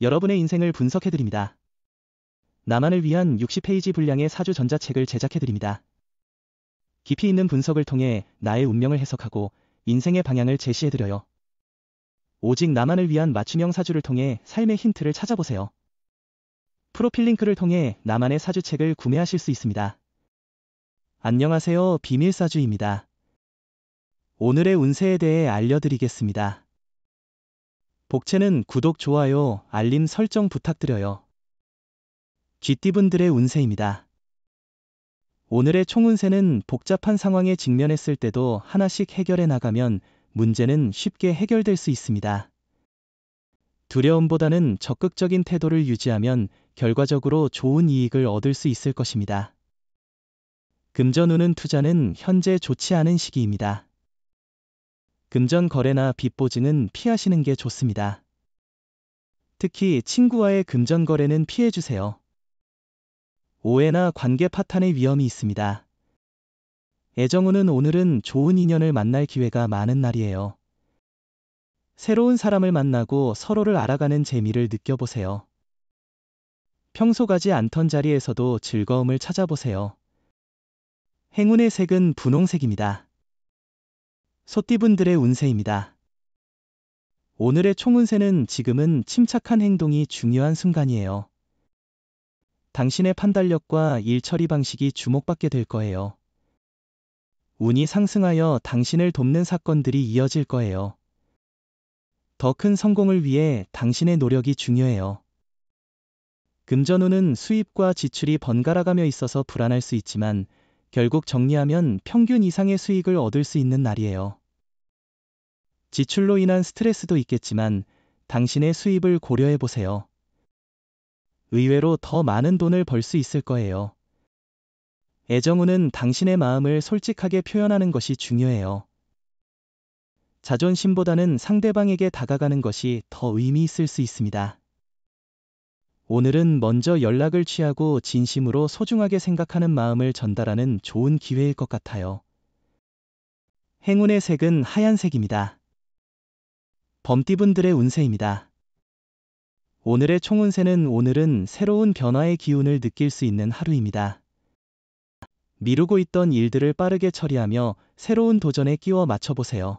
여러분의 인생을 분석해드립니다. 나만을 위한 60페이지 분량의 사주 전자책을 제작해드립니다. 깊이 있는 분석을 통해 나의 운명을 해석하고 인생의 방향을 제시해드려요. 오직 나만을 위한 맞춤형 사주를 통해 삶의 힌트를 찾아보세요. 프로필 링크를 통해 나만의 사주책을 구매하실 수 있습니다. 안녕하세요, 비밀사주입니다. 오늘의 운세에 대해 알려드리겠습니다. 복채는 구독, 좋아요, 알림 설정 부탁드려요. 쥐띠분들의 운세입니다. 오늘의 총운세는 복잡한 상황에 직면했을 때도 하나씩 해결해 나가면 문제는 쉽게 해결될 수 있습니다. 두려움보다는 적극적인 태도를 유지하면 결과적으로 좋은 이익을 얻을 수 있을 것입니다. 금전운은 투자는 현재 좋지 않은 시기입니다. 금전 거래나 빚 보증은 피하시는 게 좋습니다. 특히 친구와의 금전 거래는 피해주세요. 오해나 관계 파탄의 위험이 있습니다. 애정운은 오늘은 좋은 인연을 만날 기회가 많은 날이에요. 새로운 사람을 만나고 서로를 알아가는 재미를 느껴보세요. 평소 가지 않던 자리에서도 즐거움을 찾아보세요. 행운의 색은 분홍색입니다. 소띠분들의 운세입니다. 오늘의 총운세는 지금은 침착한 행동이 중요한 순간이에요. 당신의 판단력과 일 처리 방식이 주목받게 될 거예요. 운이 상승하여 당신을 돕는 사건들이 이어질 거예요. 더 큰 성공을 위해 당신의 노력이 중요해요. 금전운은 수입과 지출이 번갈아가며 있어서 불안할 수 있지만 결국 정리하면 평균 이상의 수익을 얻을 수 있는 날이에요. 지출로 인한 스트레스도 있겠지만 당신의 수입을 고려해 보세요. 의외로 더 많은 돈을 벌 수 있을 거예요. 애정운은 당신의 마음을 솔직하게 표현하는 것이 중요해요. 자존심보다는 상대방에게 다가가는 것이 더 의미 있을 수 있습니다. 오늘은 먼저 연락을 취하고 진심으로 소중하게 생각하는 마음을 전달하는 좋은 기회일 것 같아요. 행운의 색은 하얀색입니다. 범띠분들의 운세입니다. 오늘의 총운세는 오늘은 새로운 변화의 기운을 느낄 수 있는 하루입니다. 미루고 있던 일들을 빠르게 처리하며 새로운 도전에 끼워 맞춰보세요.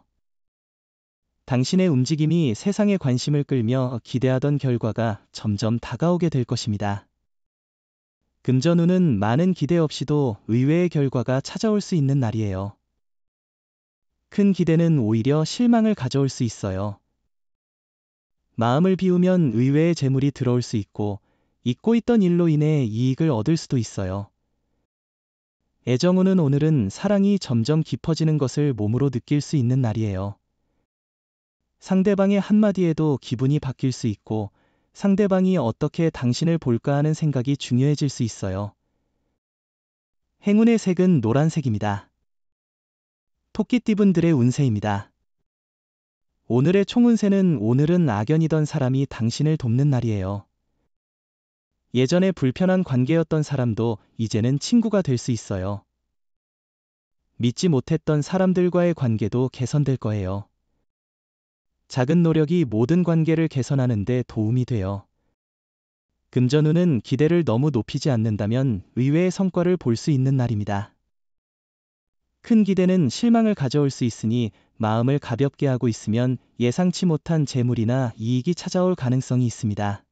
당신의 움직임이 세상의 관심을 끌며 기대하던 결과가 점점 다가오게 될 것입니다. 금전운은 많은 기대 없이도 의외의 결과가 찾아올 수 있는 날이에요. 큰 기대는 오히려 실망을 가져올 수 있어요. 마음을 비우면 의외의 재물이 들어올 수 있고 잊고 있던 일로 인해 이익을 얻을 수도 있어요. 애정운은 오늘은 사랑이 점점 깊어지는 것을 몸으로 느낄 수 있는 날이에요. 상대방의 한마디에도 기분이 바뀔 수 있고 상대방이 어떻게 당신을 볼까 하는 생각이 중요해질 수 있어요. 행운의 색은 노란색입니다. 토끼띠분들의 운세입니다. 오늘의 총운세는 오늘은 악연이던 사람이 당신을 돕는 날이에요. 예전에 불편한 관계였던 사람도 이제는 친구가 될 수 있어요. 믿지 못했던 사람들과의 관계도 개선될 거예요. 작은 노력이 모든 관계를 개선하는 데 도움이 돼요. 금전운은 기대를 너무 높이지 않는다면 의외의 성과를 볼 수 있는 날입니다. 큰 기대는 실망을 가져올 수 있으니 마음을 가볍게 하고 있으면 예상치 못한 재물이나 이익이 찾아올 가능성이 있습니다.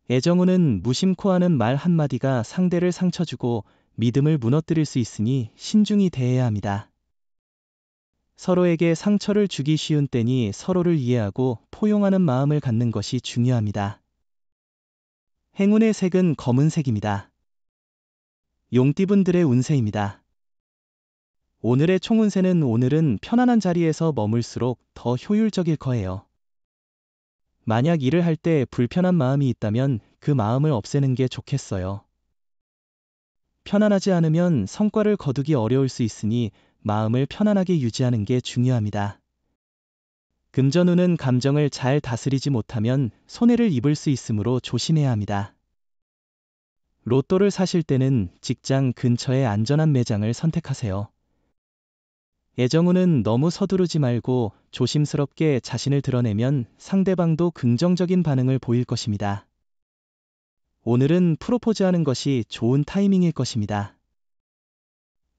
애정운은 무심코 하는 말 한마디가 상대를 상처주고 믿음을 무너뜨릴 수 있으니 신중히 대해야 합니다. 서로에게 상처를 주기 쉬운 때니 서로를 이해하고 포용하는 마음을 갖는 것이 중요합니다. 행운의 색은 검은색입니다. 용띠분들의 운세입니다. 오늘의 총운세는 오늘은 편안한 자리에서 머물수록 더 효율적일 거예요. 만약 일을 할 때 불편한 마음이 있다면 그 마음을 없애는 게 좋겠어요. 편안하지 않으면 성과를 거두기 어려울 수 있으니 마음을 편안하게 유지하는 게 중요합니다. 금전운은 감정을 잘 다스리지 못하면 손해를 입을 수 있으므로 조심해야 합니다. 로또를 사실 때는 직장 근처의 안전한 매장을 선택하세요. 애정운은 너무 서두르지 말고 조심스럽게 자신을 드러내면 상대방도 긍정적인 반응을 보일 것입니다. 오늘은 프로포즈하는 것이 좋은 타이밍일 것입니다.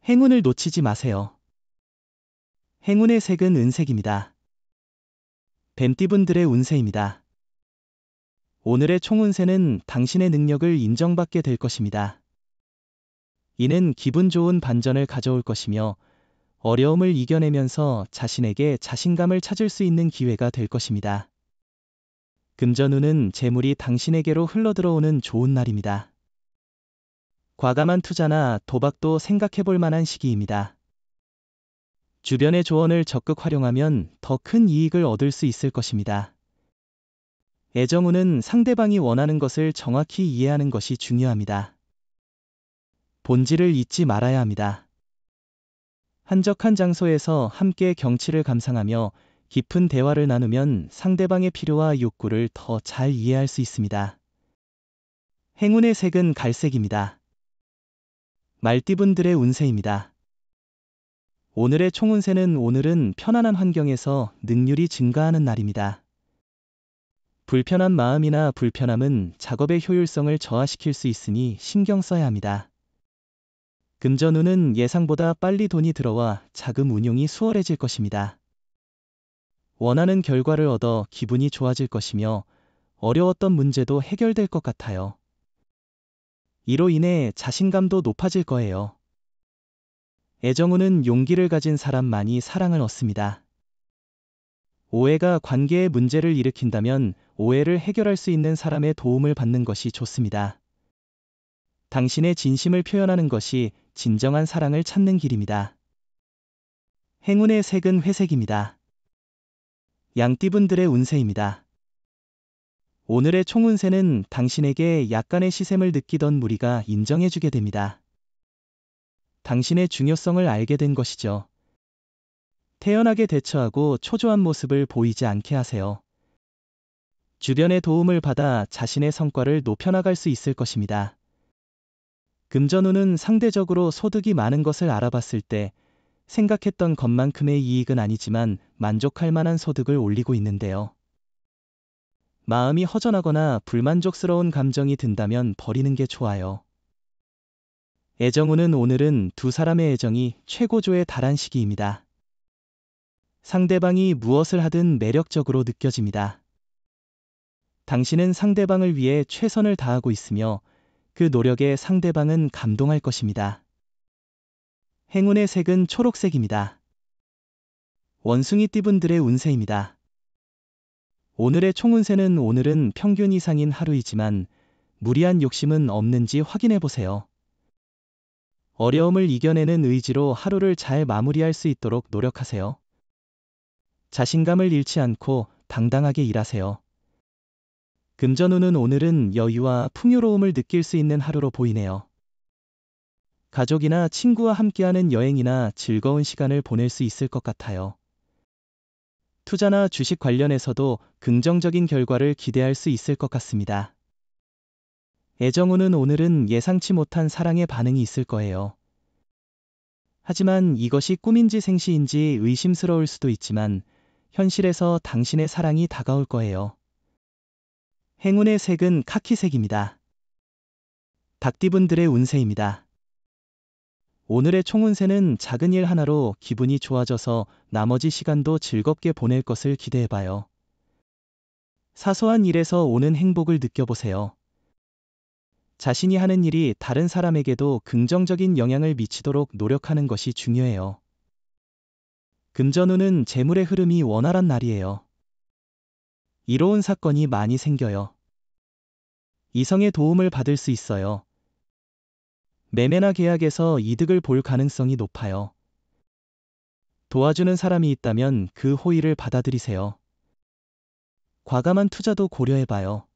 행운을 놓치지 마세요. 행운의 색은 은색입니다. 뱀띠분들의 운세입니다. 오늘의 총운세는 당신의 능력을 인정받게 될 것입니다. 이는 기분 좋은 반전을 가져올 것이며 어려움을 이겨내면서 자신에게 자신감을 찾을 수 있는 기회가 될 것입니다. 금전운은 재물이 당신에게로 흘러들어오는 좋은 날입니다. 과감한 투자나 도박도 생각해 볼 만한 시기입니다. 주변의 조언을 적극 활용하면 더 큰 이익을 얻을 수 있을 것입니다. 애정운은 상대방이 원하는 것을 정확히 이해하는 것이 중요합니다. 본질을 잊지 말아야 합니다. 한적한 장소에서 함께 경치를 감상하며 깊은 대화를 나누면 상대방의 필요와 욕구를 더 잘 이해할 수 있습니다. 행운의 색은 갈색입니다. 말띠분들의 운세입니다. 오늘의 총운세는 오늘은 편안한 환경에서 능률이 증가하는 날입니다. 불편한 마음이나 불편함은 작업의 효율성을 저하시킬 수 있으니 신경 써야 합니다. 금전운은 예상보다 빨리 돈이 들어와 자금 운용이 수월해질 것입니다. 원하는 결과를 얻어 기분이 좋아질 것이며 어려웠던 문제도 해결될 것 같아요. 이로 인해 자신감도 높아질 거예요. 애정운은 용기를 가진 사람만이 사랑을 얻습니다. 오해가 관계에 문제를 일으킨다면 오해를 해결할 수 있는 사람의 도움을 받는 것이 좋습니다. 당신의 진심을 표현하는 것이 진정한 사랑을 찾는 길입니다. 행운의 색은 회색입니다. 양띠분들의 운세입니다. 오늘의 총운세는 당신에게 약간의 시샘을 느끼던 무리가 인정해주게 됩니다. 당신의 중요성을 알게 된 것이죠. 태연하게 대처하고 초조한 모습을 보이지 않게 하세요. 주변의 도움을 받아 자신의 성과를 높여나갈 수 있을 것입니다. 금전운은 상대적으로 소득이 많은 것을 알아봤을 때 생각했던 것만큼의 이익은 아니지만 만족할 만한 소득을 올리고 있는데요. 마음이 허전하거나 불만족스러운 감정이 든다면 버리는 게 좋아요. 애정운은 오늘은 두 사람의 애정이 최고조에 달한 시기입니다. 상대방이 무엇을 하든 매력적으로 느껴집니다. 당신은 상대방을 위해 최선을 다하고 있으며 그 노력에 상대방은 감동할 것입니다. 행운의 색은 초록색입니다. 원숭이띠분들의 운세입니다. 오늘의 총운세는 오늘은 평균 이상인 하루이지만 무리한 욕심은 없는지 확인해 보세요. 어려움을 이겨내는 의지로 하루를 잘 마무리할 수 있도록 노력하세요. 자신감을 잃지 않고 당당하게 일하세요. 금전운은 오늘은 여유와 풍요로움을 느낄 수 있는 하루로 보이네요. 가족이나 친구와 함께하는 여행이나 즐거운 시간을 보낼 수 있을 것 같아요. 투자나 주식 관련해서도 긍정적인 결과를 기대할 수 있을 것 같습니다. 애정운은 오늘은 예상치 못한 사랑의 반응이 있을 거예요. 하지만 이것이 꿈인지 생시인지 의심스러울 수도 있지만 현실에서 당신의 사랑이 다가올 거예요. 행운의 색은 카키색입니다. 닭띠분들의 운세입니다. 오늘의 총운세는 작은 일 하나로 기분이 좋아져서 나머지 시간도 즐겁게 보낼 것을 기대해봐요. 사소한 일에서 오는 행복을 느껴보세요. 자신이 하는 일이 다른 사람에게도 긍정적인 영향을 미치도록 노력하는 것이 중요해요. 금전운은 재물의 흐름이 원활한 날이에요. 이로운 사건이 많이 생겨요. 이성의 도움을 받을 수 있어요. 매매나 계약에서 이득을 볼 가능성이 높아요. 도와주는 사람이 있다면 그 호의를 받아들이세요. 과감한 투자도 고려해봐요.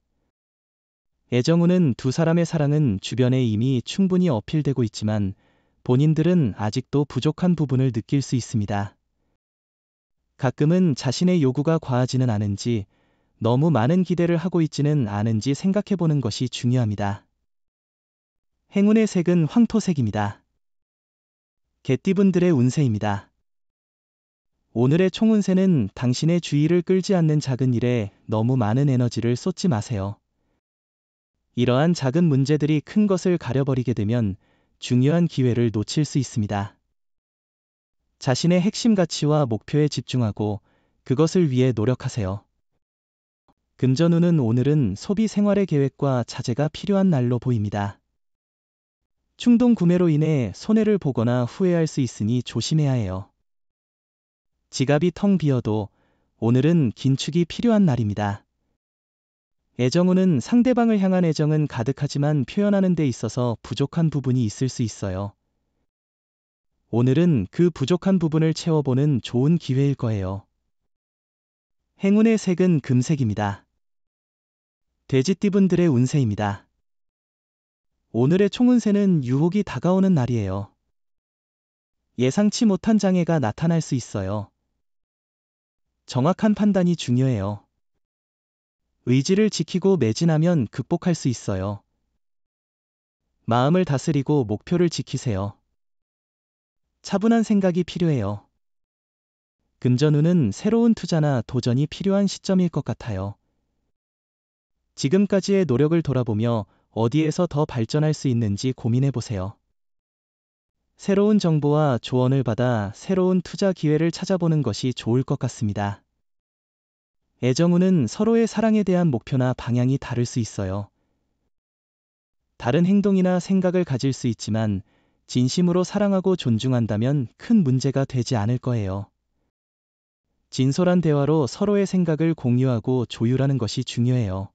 애정운은 두 사람의 사랑은 주변에 이미 충분히 어필되고 있지만 본인들은 아직도 부족한 부분을 느낄 수 있습니다. 가끔은 자신의 요구가 과하지는 않은지 너무 많은 기대를 하고 있지는 않은지 생각해보는 것이 중요합니다. 행운의 색은 황토색입니다. 개띠분들의 운세입니다. 오늘의 총운세는 당신의 주의를 끌지 않는 작은 일에 너무 많은 에너지를 쏟지 마세요. 이러한 작은 문제들이 큰 것을 가려버리게 되면 중요한 기회를 놓칠 수 있습니다. 자신의 핵심 가치와 목표에 집중하고 그것을 위해 노력하세요. 금전운은 오늘은 소비 생활의 계획과 자제가 필요한 날로 보입니다. 충동 구매로 인해 손해를 보거나 후회할 수 있으니 조심해야 해요. 지갑이 텅 비어도 오늘은 긴축이 필요한 날입니다. 애정운은 상대방을 향한 애정은 가득하지만 표현하는 데 있어서 부족한 부분이 있을 수 있어요. 오늘은 그 부족한 부분을 채워보는 좋은 기회일 거예요. 행운의 색은 금색입니다. 돼지띠분들의 운세입니다. 오늘의 총운세는 유혹이 다가오는 날이에요. 예상치 못한 장애가 나타날 수 있어요. 정확한 판단이 중요해요. 의지를 지키고 매진하면 극복할 수 있어요. 마음을 다스리고 목표를 지키세요. 차분한 생각이 필요해요. 금전운은 새로운 투자나 도전이 필요한 시점일 것 같아요. 지금까지의 노력을 돌아보며 어디에서 더 발전할 수 있는지 고민해 보세요. 새로운 정보와 조언을 받아 새로운 투자 기회를 찾아보는 것이 좋을 것 같습니다. 애정운은 서로의 사랑에 대한 목표나 방향이 다를 수 있어요. 다른 행동이나 생각을 가질 수 있지만 진심으로 사랑하고 존중한다면 큰 문제가 되지 않을 거예요. 진솔한 대화로 서로의 생각을 공유하고 조율하는 것이 중요해요.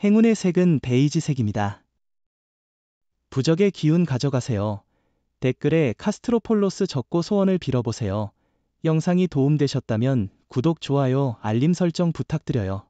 행운의 색은 베이지색입니다. 부적의 기운 가져가세요. 댓글에 카스트로폴로스 적고 소원을 빌어보세요. 영상이 도움되셨다면 구독, 좋아요, 알림 설정 부탁드려요.